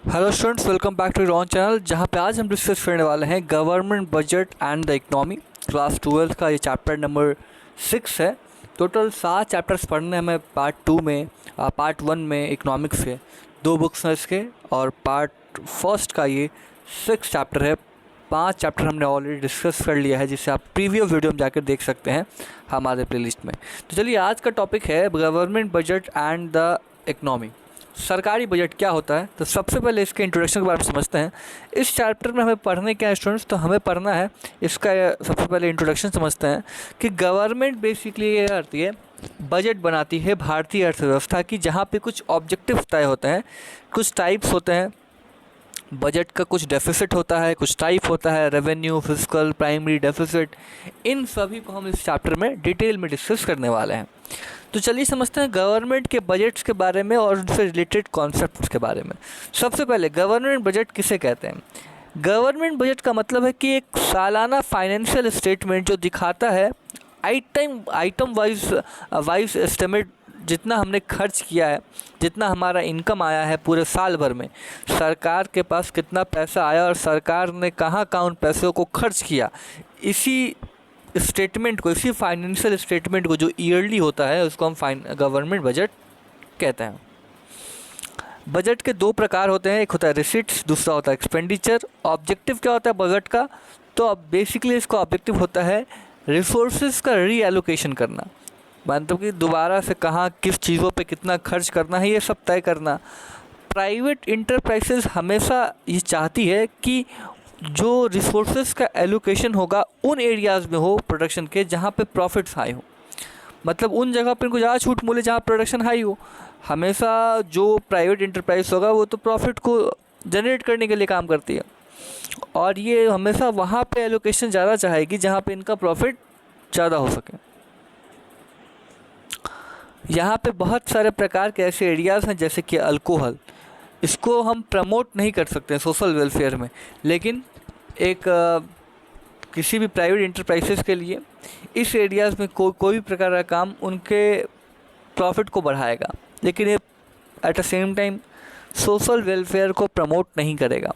Hello students, welcome back to on channel, जहां पे आज हम डिस्कस करने वाले हैं government budget and the economy. Class 12 का ये चैप्टर नंबर 6 है। टोटल 7 चैप्टर्स पढ़ने हमें पार्ट 1 में इकोनॉमिक्स के 2 बुक्स हैं इसके, और पार्ट फर्स्ट का ये 6 चैप्टर है। 5 चैप्टर हमने ऑलरेडी डिस्कस कर लिया है, जिसे आप प्रीवियस वीडियो में जाकर देख सकते हैं हमारे प्लेलिस्ट में। तो चलिए, आज का टॉपिक है government budget and the economy. सरकारी बजट क्या होता है। तो सबसे पहले इसके इंट्रोडक्शन के बारे में समझते हैं। इस चैप्टर में हमें पढ़ने क्या है स्टूडेंट्स, तो हमें पढ़ना है इसका सबसे पहले इंट्रोडक्शन समझते हैं कि गवर्नमेंट बेसिकली ये करती है, बजट बनाती है भारतीय अर्थव्यवस्था की, जहाँ पे कुछ ऑब्जेक्टिव तय होते हैं, कुछ टाइप्स होते हैं बजट का। कुछ डेफिसिट होता है, कुछ टाइप होता है, रेवेन्यू, फिस्कल, प्राइमरी डेफिसिट। इन सभी को हम इस चैप्टर में डिटेल में डिस्कस करने वाले हैं। तो चलिए समझते हैं गवर्नमेंट के बजट्स के बारे में और उनसे रिलेटेड कॉन्सेप्ट्स के बारे में। सबसे पहले गवर्नमेंट बजट किसे कहते हैं। गवर्नमेंट बजट का मतलब है कि एक सालाना फाइनेंशियल स्टेटमेंट जो दिखाता है आइटम वाइज एस्टिमेट, जितना हमने खर्च किया है, जितना हमारा इनकम आया है पूरे साल भर में, सरकार के पास कितना पैसा आया और सरकार ने कहाँ कहाँ उन पैसों को खर्च किया। इसी स्टेटमेंट को, इसी फाइनेंशियल स्टेटमेंट को जो ईयरली होता है, उसको हम गवर्नमेंट बजट कहते हैं। बजट के 2 प्रकार होते हैं, एक होता है रिसीट्स, दूसरा होता है एक्सपेंडिचर। ऑब्जेक्टिव क्या होता है बजट का, तो अब बेसिकली इसका ऑब्जेक्टिव होता है रिसोर्सेज का रीएलोकेशन करना, मतलब कि दोबारा से कहाँ किस चीज़ों पे कितना खर्च करना है, ये सब तय करना। प्राइवेट इंटरप्राइजेज हमेशा ये चाहती है कि जो रिसोर्सेज का एलोकेशन होगा उन एरियाज़ में हो प्रोडक्शन के जहाँ पे प्रॉफिट्स हाई हो, मतलब उन जगह पर इनको ज़्यादा छूट मिले जहाँ प्रोडक्शन हाई हो। हमेशा जो प्राइवेट इंटरप्राइज होगा वो तो प्रॉफिट को जनरेट करने के लिए काम करती है, और ये हमेशा वहाँ पे एलोकेशन ज़्यादा चाहेगी जहाँ पे इनका प्रॉफिट ज़्यादा हो सके। यहाँ पे बहुत सारे प्रकार के ऐसे एरियाज़ हैं, जैसे कि अल्कोहल, इसको हम प्रमोट नहीं कर सकते हैं सोशल वेलफेयर में, लेकिन एक किसी भी प्राइवेट इंटरप्राइजेस के लिए इस एरियाज़ में कोई भी प्रकार का काम उनके प्रॉफिट को बढ़ाएगा, लेकिन ये at the same time social welfare को प्रमोट नहीं करेगा।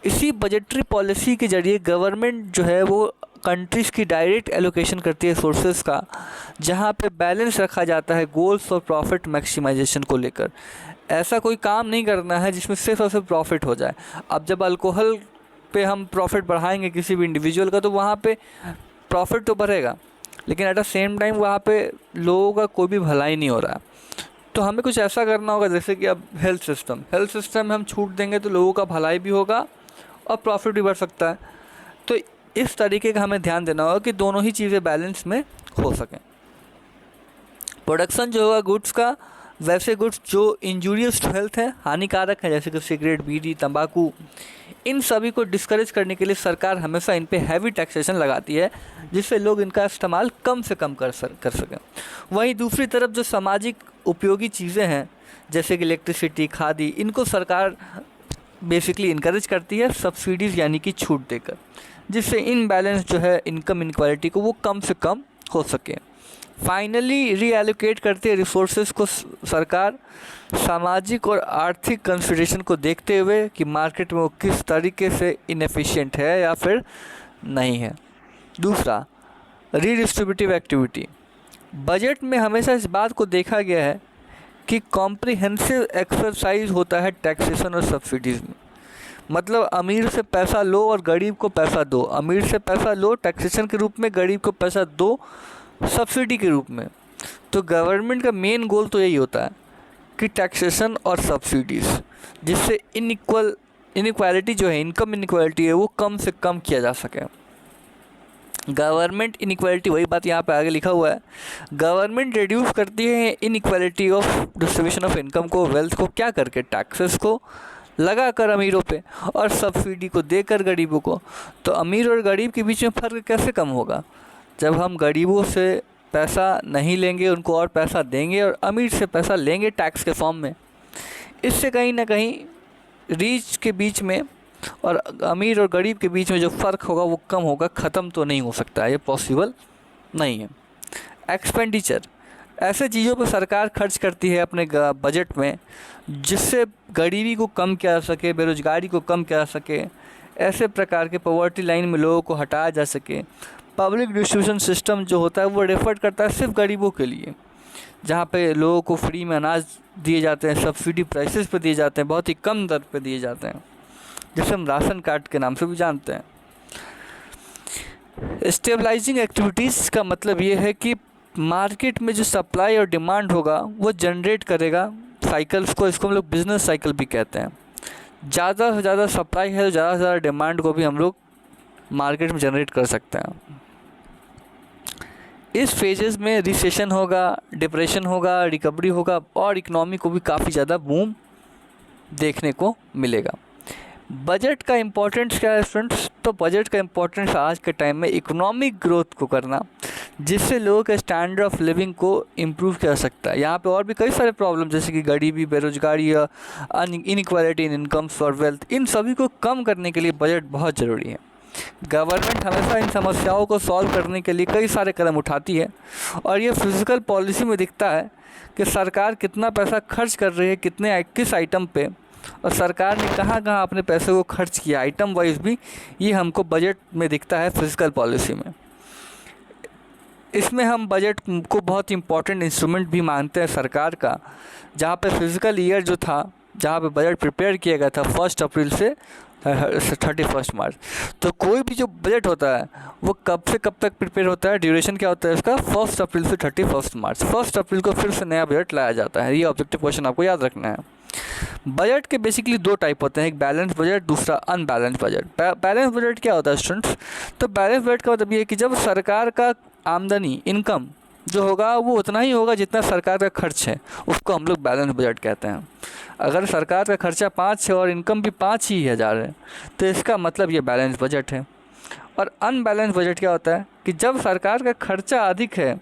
इसी बजटरी पॉलिसी के जरिए गवर्नमेंट जो है वो कंट्रीज़ की डायरेक्ट एलोकेशन करती है सोर्सेज का, जहाँ पे बैलेंस रखा जाता है गोल्स और प्रॉफिट मैक्सिमाइजेशन को लेकर। ऐसा कोई काम नहीं करना है जिसमें सिर्फ और सिर्फ प्रॉफिट हो जाए। अब जब अल्कोहल पे हम प्रॉफिट बढ़ाएंगे किसी भी इंडिविजुअल का, तो वहाँ पे प्रॉफिट तो बढ़ेगा, लेकिन एट द सेम टाइम वहाँ पे लोगों का कोई भी भलाई नहीं हो रहा है। तो हमें कुछ ऐसा करना होगा, जैसे कि अब हेल्थ सिस्टम में हम छूट देंगे तो लोगों का भलाई भी होगा और प्रॉफिट भी बढ़ सकता है। तो इस तरीके का हमें ध्यान देना होगा कि दोनों ही चीज़ें बैलेंस में हो सकें। प्रोडक्शन जो होगा गुड्स का, वैसे गुड्स जो इंजूरियस टू हेल्थ है, हानिकारक है, जैसे कि सिगरेट, बीड़ी, तंबाकू, इन सभी को डिस्करेज करने के लिए सरकार हमेशा इन पे हैवी टैक्सेशन लगाती है, जिससे लोग इनका इस्तेमाल कम से कम कर सकें। वहीं दूसरी तरफ जो सामाजिक उपयोगी चीज़ें हैं, जैसे कि इलेक्ट्रिसिटी, खादी, इनको सरकार बेसिकली इनकरेज करती है सब्सिडीज़ यानी कि छूट देकर, जिससे इनबैलेंस जो है इनकम इनक्वालिटी को वो कम से कम हो सके। फाइनली रीएलोकेट करते रिसोर्सेज को सरकार सामाजिक और आर्थिक कंसिडरेशन को देखते हुए कि मार्केट में वो किस तरीके से इनएफिशिएंट है या फिर नहीं है। दूसरा, रीडिस्ट्रीब्यूटिव एक्टिविटी। बजट में हमेशा इस बात को देखा गया है कि कॉम्प्रिहेंसिव एक्सरसाइज होता है टैक्सेशन और सब्सिडीज़ में, मतलब अमीर से पैसा लो और गरीब को पैसा दो, अमीर से पैसा लो टैक्सेशन के रूप में, गरीब को पैसा दो सब्सिडी के रूप में। तो गवर्नमेंट का मेन गोल तो यही होता है कि टैक्सेशन और सब्सिडीज़, जिससे इनइक्वालिटी जो है, इनकम इनइक्वालिटी है, वो कम से कम किया जा सके। गवर्नमेंट इनइक्वालिटी, वही बात यहाँ पे आगे लिखा हुआ है, गवर्नमेंट रिड्यूस करती है inequality of distribution of income को, वेल्थ को, क्या करके, टैक्सेस को लगा कर अमीरों पे और सब्सिडी को देकर गरीबों को। तो अमीर और गरीब के बीच में फ़र्क कैसे कम होगा, जब हम गरीबों से पैसा नहीं लेंगे, उनको और पैसा देंगे, और अमीर से पैसा लेंगे टैक्स के फॉर्म में। इससे कहीं ना कहीं रीच के बीच में और अमीर और गरीब के बीच में जो फ़र्क होगा वो कम होगा, ख़त्म तो नहीं हो सकता है, ये पॉसिबल नहीं है। एक्सपेंडिचर, ऐसे चीज़ों पर सरकार खर्च करती है अपने बजट में जिससे गरीबी को कम किया जा सके, बेरोजगारी को कम किया जा सके, ऐसे प्रकार के पॉवर्टी लाइन में लोगों को हटाया जा सके। पब्लिक डिस्ट्रीब्यूशन सिस्टम जो होता है वो रेफर करता है सिर्फ गरीबों के लिए, जहाँ पे लोगों को फ्री में अनाज दिए जाते हैं, सब्सिडी प्राइसेस पे दिए जाते हैं, बहुत ही कम दर पे दिए जाते हैं, जिसे हम राशन कार्ड के नाम से भी जानते हैं। स्टेबलाइजिंग एक्टिविटीज़ का मतलब ये है कि मार्केट में जो सप्लाई और डिमांड होगा वो जनरेट करेगा साइकिल्स को, इसको हम लोग बिजनेस साइकिल भी कहते हैं। ज़्यादा से ज़्यादा सप्लाई है तो ज़्यादा से ज़्यादा डिमांड को भी हम लोग मार्केट में जनरेट कर सकते हैं। इस फेजेस में रिसेशन होगा, डिप्रेशन होगा, रिकवरी होगा और इकोनॉमी को भी काफ़ी ज़्यादा बूम देखने को मिलेगा। बजट का इम्पोर्टेंस क्या है स्टूडेंट्स? तो बजट का इम्पोर्टेंस आज के टाइम में इकोनॉमिक ग्रोथ को करना, जिससे लोगों के स्टैंडर्ड ऑफ लिविंग को इम्प्रूव किया जा सकता है। यहाँ पे और भी कई सारे प्रॉब्लम जैसे कि गरीबी, बेरोजगारी या इनइक्वालिटी इन इनकम्स और वेल्थ, इन सभी को कम करने के लिए बजट बहुत ज़रूरी है। गवर्नमेंट हमेशा इन समस्याओं को सॉल्व करने के लिए कई सारे कदम उठाती है और ये फिजिकल पॉलिसी में दिखता है कि सरकार कितना पैसा खर्च कर रही है, किस आइटम पे, और सरकार ने कहाँ कहाँ अपने पैसे को खर्च किया, आइटम वाइज भी ये हमको बजट में दिखता है फिजिकल पॉलिसी में। इसमें हम बजट को बहुत इम्पोर्टेंट इंस्ट्रूमेंट भी मानते हैं सरकार का, जहाँ पे फिजिकल ईयर जो था, जहाँ पे बजट प्रिपेयर किया गया था 1 अप्रैल से 31 मार्च। तो कोई भी जो बजट होता है वो कब से कब तक प्रिपेयर होता है, ड्यूरेशन क्या होता है इसका, 1 अप्रैल से 31 मार्च। 1 अप्रैल को फिर से नया बजट लाया जाता है। ये ऑब्जेक्टिव क्वेश्चन आपको याद रखना है। बजट के बेसिकली 2 टाइप होते हैं, एक बैलेंस बजट, दूसरा अनबैलेंस बजट। बैलेंस बजट क्या होता है स्टूडेंट्स? तो बैलेंस बजट का मतलब ये है कि जब सरकार का आमदनी, इनकम जो होगा वो उतना ही होगा जितना सरकार का खर्च है, उसको हम लोग बैलेंस बजट कहते हैं। अगर सरकार का खर्चा 5 है और इनकम भी 5,000 है तो इसका मतलब ये बैलेंस बजट है। और अनबैलेंस बजट क्या होता है कि जब सरकार का खर्चा अधिक है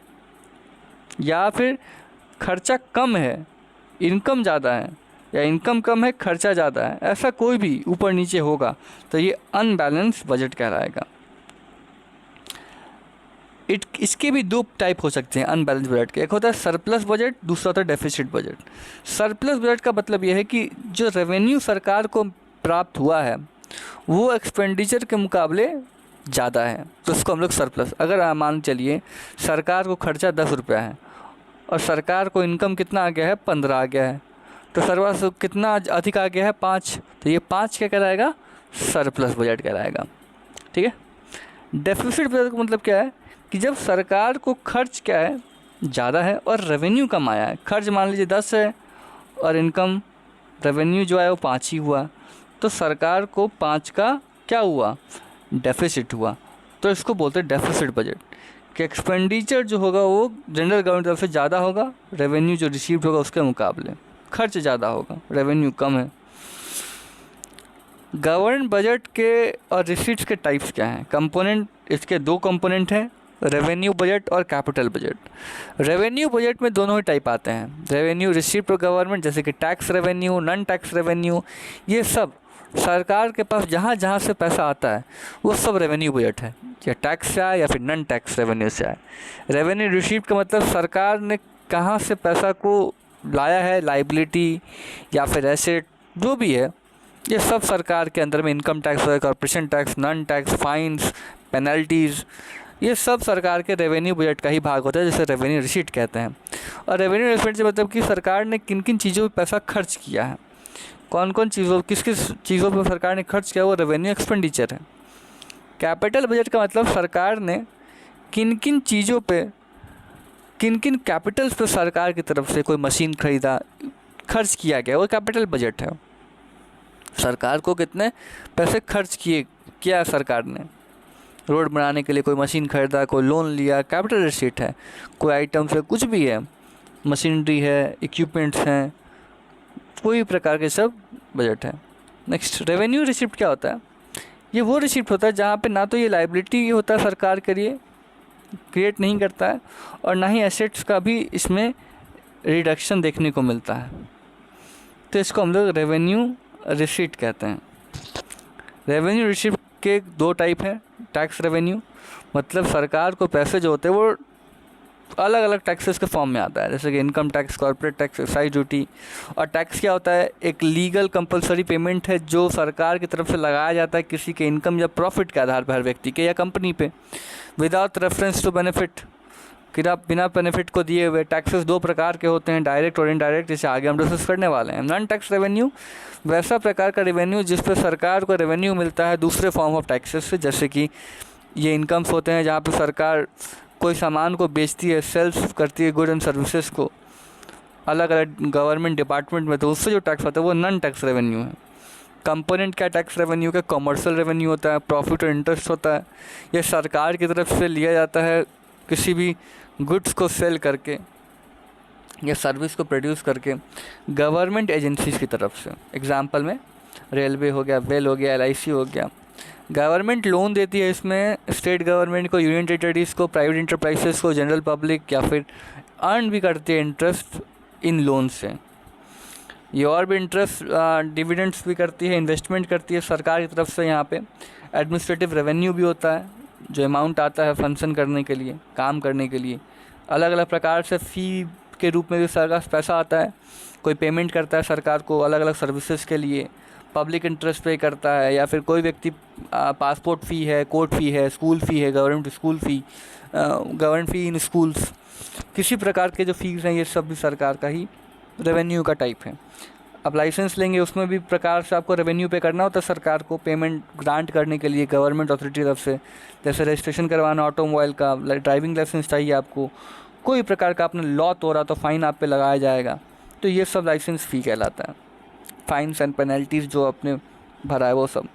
या फिर खर्चा कम है, इनकम ज़्यादा है, या इनकम कम है खर्चा ज़्यादा है, ऐसा कोई भी ऊपर नीचे होगा तो ये अनबैलेंस बजट कहलाएगा। इसके भी 2 टाइप हो सकते हैं अनबैलेंस बजट के। एक होता है सरप्लस बजट, दूसरा होता है डेफिसिट बजट। सरप्लस बजट का मतलब यह है कि जो रेवेन्यू सरकार को प्राप्त हुआ है वो एक्सपेंडिचर के मुकाबले ज़्यादा है, तो उसको हम लोग सरप्लस। अगर मान चलिए सरकार को खर्चा 10 रुपया है और सरकार को इनकम कितना आ गया है, 15 आ गया है, तो सरप्लस कितना अधिक आ गया है, 5, तो ये 5 क्या कहलाएगा, सरप्लस बजट कहलाएगा। ठीक है। डेफिसिट बजट का मतलब क्या है कि जब सरकार को खर्च क्या है, ज़्यादा है और रेवेन्यू कम आया है। खर्च मान लीजिए 10 है और इनकम, रेवेन्यू जो है वो 5 ही हुआ, तो सरकार को 5 का क्या हुआ, डेफिसिट हुआ। तो इसको बोलते हैं डेफिसिट बजट कि एक्सपेंडिचर जो होगा वो जनरल गवर्नमेंट तरफ से ज़्यादा होगा, रेवेन्यू जो रिसीव्ड होगा उसके मुकाबले खर्च ज़्यादा होगा, रेवेन्यू कम है। गवर्नमेंट बजट के और रिसीट्स के टाइप्स क्या हैं? कंपोनेंट, इसके 2 कंपोनेंट हैं, रेवेन्यू बजट और कैपिटल बजट। रेवेन्यू बजट में दोनों ही टाइप आते हैं, रेवेन्यू रिसीव्ड टू गवर्नमेंट जैसे कि tax revenue, non tax revenue, ये सब सरकार के पास जहाँ जहाँ से पैसा आता है वो सब रेवेन्यू बजट है, या टैक्स से आए या फिर नॉन टैक्स रेवेन्यू से आए। रेवेन्यू रिसीव्ड का मतलब सरकार ने कहाँ से पैसा को लाया है, लाइबिलिटी या फिर एसेट जो भी है, ये सब सरकार के अंदर में income tax, corporation tax, non tax, fines, penalties, ये सब सरकार के रेवेन्यू बजट का ही भाग होता है, जिसे रेवेन्यू रिसीट कहते हैं। और रेवेन्यू रिसीट से मतलब कि सरकार ने किन किन चीज़ों पर पैसा खर्च किया है, कौन कौन चीज़ों, किस किस चीज़ों पर सरकार ने खर्च किया, वो रेवेन्यू एक्सपेंडिचर है। कैपिटल बजट का मतलब सरकार ने किन किन चीज़ों पे, किन किन कैपिटल्स पर सरकार की तरफ से कोई मशीन खरीदा, खर्च किया गया, वो कैपिटल बजट है। सरकार को कितने पैसे खर्च किया सरकार ने, रोड बनाने के लिए कोई मशीन खरीदा, कोई लोन लिया, कैपिटल रिसीट है। कोई आइटम्स है, कुछ भी है, मशीनरी है, इक्विपमेंट्स हैं, कोई प्रकार के सब बजट है। नेक्स्ट, रेवेन्यू रिसिप्ट क्या होता है? ये वो रिसिप्ट होता है जहाँ पे ना तो ये लाइबिलिटी होता है सरकार के लिए, क्रिएट नहीं करता है, और ना ही एसेट्स का भी इसमें रिडक्शन देखने को मिलता है, तो इसको हम लोग रेवेन्यू रिसीट कहते हैं। रेवेन्यू रिसीट के 2 टाइप हैं। टैक्स रेवेन्यू मतलब सरकार को पैसे जो होते हैं वो अलग अलग टैक्सेस के फॉर्म में आता है, जैसे कि income tax, corporate tax, excise duty. और टैक्स क्या होता है? एक लीगल कंपलसरी पेमेंट है जो सरकार की तरफ से लगाया जाता है किसी के इनकम या प्रॉफिट के आधार पर, हर व्यक्ति के या कंपनी पे, विदाउट रेफरेंस टू बेनिफिट, बिना बेनिफिट को दिए हुए। टैक्सेस दो प्रकार के होते हैं, डायरेक्ट और इनडायरेक्ट, जैसे आगे हम डिस्कस करने वाले हैं। नॉन टैक्स रेवेन्यू वैसा प्रकार का रेवेन्यू जिस पर सरकार को रेवेन्यू मिलता है दूसरे फॉर्म ऑफ टैक्सेस से, जैसे कि ये इनकम्स होते हैं जहाँ पे सरकार कोई सामान को बेचती है, सेल्स करती है गुड एंड सर्विसेज को अलग अलग गवर्नमेंट डिपार्टमेंट में, तो उससे जो टैक्स होता है वो नॉन टैक्स रेवेन्यू है। कंपोनेंट क्या टैक्स रेवेन्यू का? कमर्शियल रेवेन्यू होता है, प्रॉफिट और इंटरेस्ट होता है। यह सरकार की तरफ से लिया जाता है किसी भी गुड्स को सेल करके या सर्विस को प्रोड्यूस करके गवर्नमेंट एजेंसीज़ की तरफ से। एग्जांपल में रेलवे हो गया, वेल हो गया, LIC हो गया। गवर्नमेंट लोन देती है इसमें स्टेट गवर्नमेंट को, यूनियन टेरिटरीज़ को, प्राइवेट इंटरप्राइजेस को, जनरल पब्लिक, या फिर अर्न भी करती है इंटरेस्ट इन लोन से। ये और भी इंटरेस्ट डिविडेंड्स भी करती है, इन्वेस्टमेंट करती है सरकार की तरफ से। यहाँ पे एडमिनिस्ट्रेटिव रेवेन्यू भी होता है, जो अमाउंट आता है फंक्शन करने के लिए, काम करने के लिए। अलग अलग प्रकार से फ़ी के रूप में भी सरकार पैसा आता है, कोई पेमेंट करता है सरकार को अलग अलग सर्विसेज के लिए, पब्लिक इंटरेस्ट पे करता है, या फिर कोई व्यक्ति पासपोर्ट फ़ी है, कोर्ट फ़ी है, स्कूल फ़ी है, गवर्नमेंट स्कूल फ़ी, गवर्नमेंट फ़ी इन स्कूल्स, किसी प्रकार के जो फीस हैं ये सब भी सरकार का ही रेवेन्यू का टाइप है। अब लाइसेंस लेंगे उसमें भी प्रकार से आपको रेवेन्यू पे करना होता है सरकार को, पेमेंट ग्रांट करने के लिए गवर्नमेंट अथॉरिटी तरफ से। जैसे रजिस्ट्रेशन करवाना ऑटोमोबाइल का, ड्राइविंग लाइसेंस चाहिए आपको, कोई प्रकार का आपने लॉ तोड़ा तो फ़ाइन आप पे लगाया जाएगा, तो ये सब लाइसेंस फ़ी कहलाता है। फाइन्स एंड पेनल्टीज़ जो आपने भरा है वो सब।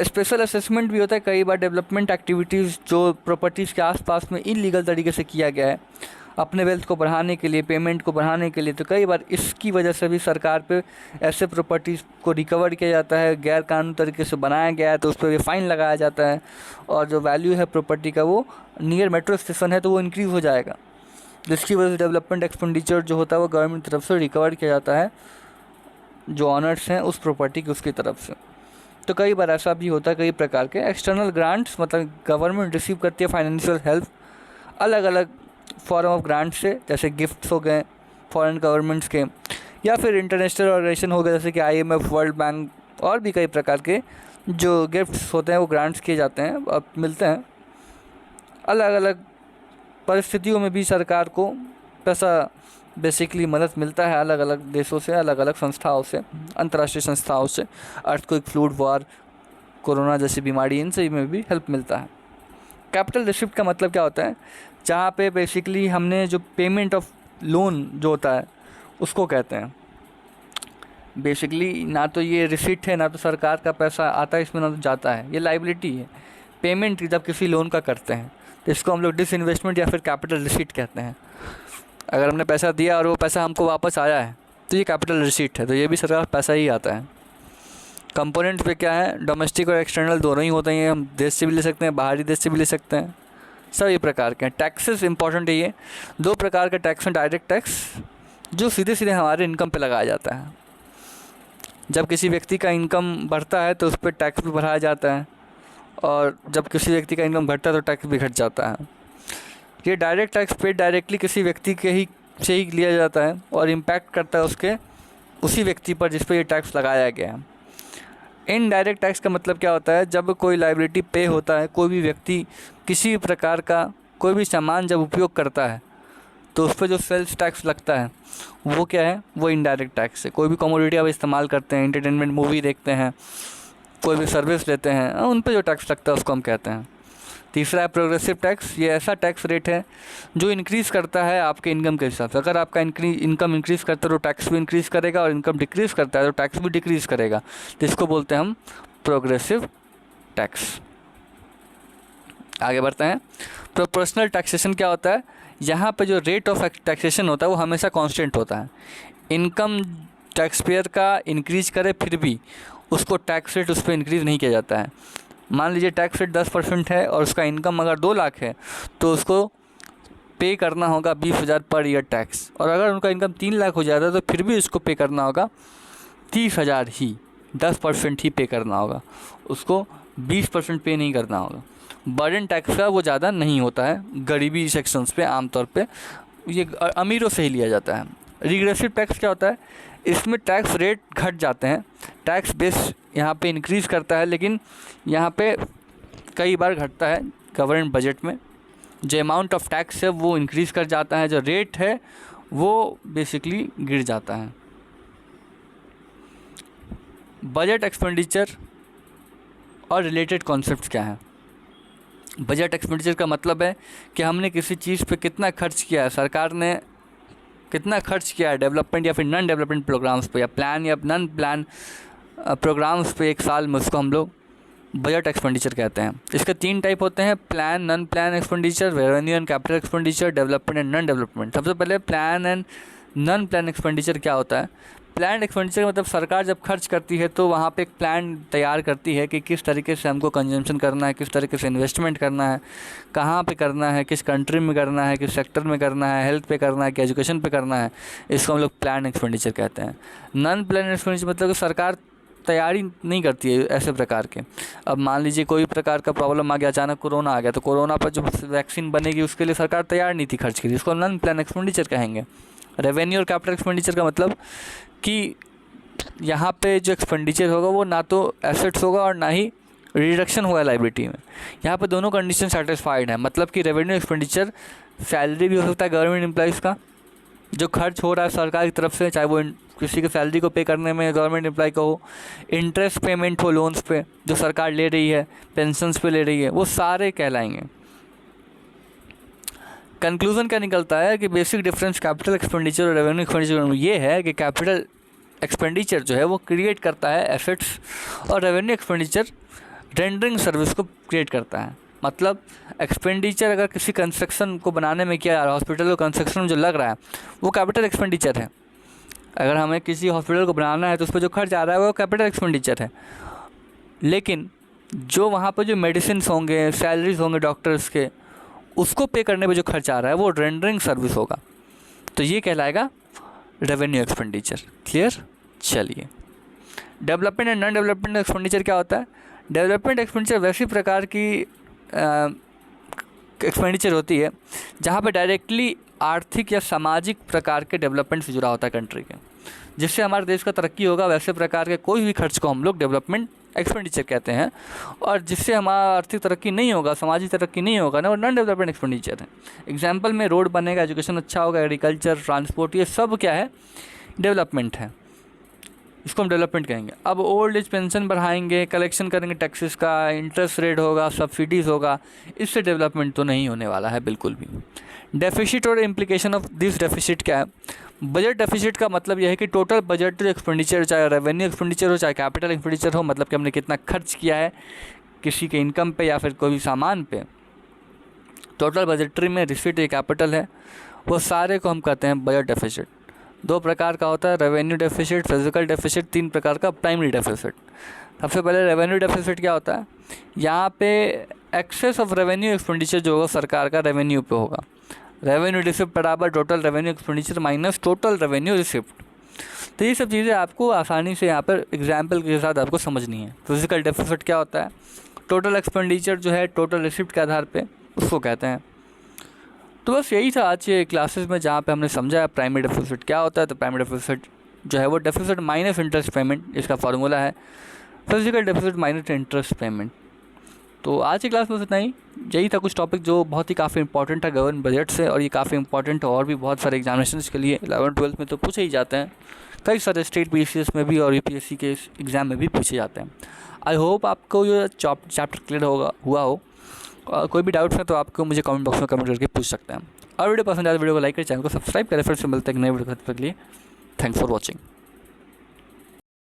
स्पेशल असेसमेंट भी होता है कई बार, डेवलपमेंट एक्टिविटीज़ जो प्रॉपर्टीज़ के आसपास में इलीगल तरीके से किया गया है अपने वेल्थ को बढ़ाने के लिए, पेमेंट को बढ़ाने के लिए, तो कई बार इसकी वजह से भी सरकार पे ऐसे प्रॉपर्टीज़ को रिकवर किया जाता है। गैर कानूनी तरीके से बनाया गया है तो उस पर भी फ़ाइन लगाया जाता है, और जो वैल्यू है प्रॉपर्टी का वो नियर मेट्रो स्टेशन है तो वो इंक्रीज़ हो जाएगा, जिसकी वजह से डेवलपमेंट एक्सपेंडिचर जो होता है वो गवर्नमेंट की तरफ से रिकवर किया जाता है, जो ऑनर्स हैं उस प्रॉपर्टी की उसकी तरफ से। तो कई बार ऐसा भी होता है। कई प्रकार के एक्सटर्नल ग्रांट्स, मतलब गवर्नमेंट रिसीव करती है फाइनेंशियल हेल्प अलग अलग फॉर्म ऑफ ग्रांट से, जैसे गिफ्ट्स हो गए फॉरेन गवर्नमेंट्स के, या फिर इंटरनेशनल ऑर्गेनाइजेशन हो गए जैसे कि IMF, वर्ल्ड बैंक, और भी कई प्रकार के जो गिफ्ट्स होते हैं वो ग्रांट्स किए जाते हैं और मिलते हैं। अलग अलग परिस्थितियों में भी सरकार को पैसा बेसिकली मदद मिलता है अलग अलग देशों से, अलग अलग संस्थाओं से, अंतर्राष्ट्रीय संस्थाओं से। अर्थक्वेक, फ्लूड, वार, कोरोना जैसी बीमारी, इन सभी में भी हेल्प मिलता है। कैपिटल रिसिप्ट का मतलब क्या होता है? जहाँ पे बेसिकली हमने जो पेमेंट ऑफ लोन जो होता है उसको कहते हैं। बेसिकली ना तो ये रिसिप्ट है, ना तो सरकार का पैसा आता है इसमें, ना तो जाता है, ये लाइबिलिटी है। पेमेंट जब किसी लोन का करते हैं तो इसको हम लोग डिसइन्वेस्टमेंट या फिर कैपिटल रिसिप्ट कहते हैं। अगर हमने पैसा दिया और वो पैसा हमको वापस आया है तो ये कैपिटल रिसीट है, तो ये भी सरकार पैसा ही आता है। कंपोनेंट्स पे क्या है? डोमेस्टिक और एक्सटर्नल दोनों ही होते हैं, हम देश से भी ले सकते हैं, बाहरी देश से भी ले सकते हैं, सभी प्रकार के। टैक्सेस इंपॉर्टेंट है। ये दो प्रकार के टैक्स हैं, डायरेक्ट टैक्स जो सीधे सीधे हमारे इनकम पे लगाया जाता है। जब किसी व्यक्ति का इनकम बढ़ता है तो उस पर टैक्स भी बढ़ाया जाता है, और जब किसी व्यक्ति का इनकम घटता है तो टैक्स भी घट जाता है। ये डायरेक्ट टैक्स पेड डायरेक्टली किसी व्यक्ति के ही से ही लिया जाता है और इम्पैक्ट करता है उसके उसी व्यक्ति पर जिस पर ये टैक्स लगाया गया है। इनडायरेक्ट टैक्स का मतलब क्या होता है? जब कोई लायबिलिटी पे होता है, कोई भी व्यक्ति किसी भी प्रकार का कोई भी सामान जब उपयोग करता है तो उस पर जो सेल्स टैक्स लगता है वो क्या है? वो इनडायरेक्ट टैक्स है। कोई भी कमोडिटी आप इस्तेमाल करते हैं, एंटरटेनमेंट, मूवी देखते हैं, कोई भी सर्विस लेते हैं, उन पर जो टैक्स लगता है उसको हम कहते हैं। तीसरा है प्रोग्रेसिव टैक्स। ये ऐसा टैक्स रेट है जो इंक्रीज़ करता है आपके इनकम के हिसाब से। अगर आपका इनकम इंक्रीज़ करता है तो टैक्स भी इंक्रीज़ करेगा, और इनकम डिक्रीज़ करता है तो टैक्स भी डिक्रीज़ करेगा, तो इसको बोलते हैं हम प्रोग्रेसिव टैक्स। आगे बढ़ते हैं। प्रोपोर्शनल टैक्सेशन क्या होता है? यहाँ पे जो रेट ऑफ टैक्सेशन होता है वो हमेशा कांस्टेंट होता है। इनकम टैक्स पेयर का इंक्रीज़ करे फिर भी उसको टैक्स रेट उस पर इंक्रीज़ नहीं किया जाता है। मान लीजिए टैक्स रेट 10% है और उसका इनकम अगर 2 लाख है तो उसको पे करना होगा 20,000 पर ईयर टैक्स, और अगर उनका इनकम 3 लाख हो जाता है तो फिर भी उसको पे करना होगा 30,000 ही, 10% ही पे करना होगा, उसको 20% पे नहीं करना होगा। बर्डन टैक्स का वो ज़्यादा नहीं होता है गरीबी सेक्शंस पे, आमतौर पे ये अमीरों से ही लिया जाता है। रिग्रेसिव टैक्स क्या होता है, इसमें टैक्स रेट घट जाते हैं, टैक्स बेस यहाँ पे इंक्रीज़ करता है, लेकिन यहाँ पे कई बार घटता है गवर्नमेंट बजट में। जो अमाउंट ऑफ टैक्स है वो इंक्रीज़ कर जाता है, जो रेट है वो बेसिकली गिर जाता है। बजट एक्सपेंडिचर और रिलेटेड कॉन्सेप्ट्स क्या हैं। बजट एक्सपेंडिचर का मतलब है कि हमने किसी चीज़ पे कितना खर्च किया है, सरकार ने कितना खर्च किया है डेवलपमेंट या फिर नॉन डेवलपमेंट प्रोग्राम्स पे, या प्लान या नॉन प्लान प्रोग्राम्स पे एक साल में, उसको हम लोग बजट एक्सपेंडिचर कहते हैं। इसके 3 टाइप होते हैं, plan, non plan expenditure, revenue and capital expenditure, development and non development. सबसे पहले plan and non plan expenditure क्या होता है। प्लान एक्सपेंडिचर मतलब सरकार जब खर्च करती है तो वहाँ पे एक प्लान तैयार करती है कि किस तरीके से हमको कंजम्पशन करना है, किस तरीके से इन्वेस्टमेंट करना है, कहाँ पे करना है, किस कंट्री में करना है, किस सेक्टर में करना है, हेल्थ पे करना है कि एजुकेशन पे करना है, इसको हम लोग प्लान एक्सपेंडिचर कहते हैं। नॉन प्लान एक्सपेंडिचर मतलब कि सरकार तैयारी नहीं करती है ऐसे प्रकार के। अब मान लीजिए कोई प्रकार का प्रॉब्लम आ गया, अचानक कोरोना आ गया, तो कोरोना पर जो वैक्सीन बनेगी उसके लिए सरकार तैयार नहीं थी खर्च के लिए, इसको नॉन प्लान एक्सपेंडिचर कहेंगे। रेवेन्यू और कैपिटल एक्सपेंडिचर का मतलब कि यहाँ पे जो एक्सपेंडिचर होगा वो ना तो एसेट्स होगा और ना ही रिडक्शन होगा लायबिलिटी में। यहाँ पे दोनों कंडीशन सेटिस्फाइड है, मतलब कि रेवेन्यू एक्सपेंडिचर सैलरी भी हो सकता है गवर्नमेंट एम्प्लॉइज़ का, जो खर्च हो रहा है सरकार की तरफ से, चाहे वो किसी की सैलरी को पे करने में गवर्नमेंट एम्प्लॉय का हो, इंटरेस्ट पेमेंट हो लोन्स पे जो सरकार ले रही है, पेंशन्स पे ले रही है, वो सारे कहलाएंगे। कंक्लूजन क्या निकलता है कि बेसिक डिफरेंस कैपिटल एक्सपेंडिचर और रेवेन्यू एक्सपेंडिचर में ये है कि कैपिटल एक्सपेंडिचर जो है वो क्रिएट करता है एसेट्स, और रेवेन्यू एक्सपेंडिचर रेंडरिंग सर्विस को क्रिएट करता है। मतलब एक्सपेंडिचर अगर किसी कंस्ट्रक्शन को बनाने में किया, हॉस्पिटल को कंस्ट्रक्शन में जो लग रहा है वो कैपिटल एक्सपेंडिचर है। अगर हमें किसी हॉस्पिटल को बनाना है तो उस पर जो खर्च आ रहा है वो कैपिटल एक्सपेंडिचर है। लेकिन जो वहाँ पर जो मेडिसिन होंगे, सैलरीज होंगे डॉक्टर्स के, उसको पे करने पे जो खर्च आ रहा है वो रेंडरिंग सर्विस होगा, तो ये कहलाएगा रेवेन्यू एक्सपेंडिचर। क्लियर? चलिए, development and non development expenditure क्या होता है। डेवलपमेंट एक्सपेंडिचर वैसी प्रकार की एक्सपेंडिचर होती है जहाँ पे डायरेक्टली आर्थिक या सामाजिक प्रकार के डेवलपमेंट से जुड़ा होता है कंट्री के, जिससे हमारे देश का तरक्की होगा, वैसे प्रकार के कोई भी खर्च को हम लोग डेवलपमेंट एक्सपेंडिचर कहते हैं। और जिससे हमारा आर्थिक तरक्की नहीं होगा, सामाजिक तरक्की नहीं होगा ना, वो नॉन डेवलपमेंट एक्सपेंडिचर है। एग्जाम्पल में रोड बनेगा, एजुकेशन अच्छा होगा, एग्रीकल्चर, ट्रांसपोर्ट, ये सब क्या है, डेवलपमेंट है, इसको हम डेवलपमेंट कहेंगे। अब ओल्ड एज पेंशन बढ़ाएंगे, कलेक्शन करेंगे टैक्सेस का, इंटरेस्ट रेट होगा, सब्सिडीज़ होगा, इससे डेवलपमेंट तो नहीं होने वाला है बिल्कुल भी। डेफिसिट और इम्प्लीकेशन ऑफ दिस डेफिसिट क्या है। बजट डेफिसिट का मतलब यह है कि टोटल बजट एक्सपेंडिचर, चाहे रेवेन्यू एक्सपेंडिचर हो चाहे कैपिटल एक्सपेंडिचर हो, मतलब कि हमने कितना खर्च किया है किसी के इनकम पे या फिर कोई भी सामान पे, टोटल बजटरी में रिसीट या कैपिटल है, वो सारे को हम कहते हैं बजट डेफिसिट। 2 प्रकार का होता है, रेवेन्यू डेफिसिट, फिजिकल डेफिसिट, 3 प्रकार का प्राइमरी डेफिसिट। सबसे पहले रेवेन्यू डेफिसिट क्या होता है, यहाँ पे एक्सेस ऑफ रेवेन्यू एक्सपेंडिचर जो होगा सरकार का रेवेन्यू पे होगा। रेवेन्यू रिसिप्ट बराबर total revenue expenditure minus total revenue receipt. तो ये सब चीज़ें आपको आसानी से यहाँ पर एग्जाम्पल के साथ आपको समझनी है। फिजिकल डेफिसिट क्या होता है, टोटल एक्सपेंडिचर जो है टोटल रिसिप्ट के आधार पे उसको कहते हैं। तो बस यही था आज के क्लासेस में, जहाँ पे हमने समझा प्राइमरी डेफिसिट क्या होता है। तो प्राइमरी डेफिसिट जो है वो डेफिसिट माइनस इंटरेस्ट पेमेंट, इसका फार्मूला है physical deficit minus interest payment. तो आज की क्लास में इतना ही, यही था कुछ टॉपिक जो बहुत ही काफ़ी इंपॉर्टेंट है गवर्नमेंट बजट से, और ये काफ़ी इंपॉर्टेंट है और भी बहुत सारे एग्जामिनेशन के लिए 11th-12th में तो पूछे ही जाते हैं, कई सारे स्टेट BCS में भी और UPSC के एग्ज़ाम में भी पूछे जाते हैं। आई होप आपको ये चैप्टर क्लियर हुआ हो। कोई भी डाउट्स है तो आपको मुझे कमेंट बॉक्स में कमेंट करके पूछ सकते हैं। और वीडियो पसंद आए तो वीडियो को लाइक करें, चैनल को सब्सक्राइब करें। फिर से मिलते हैं नए वीडियो के लिए। Thanks for watching.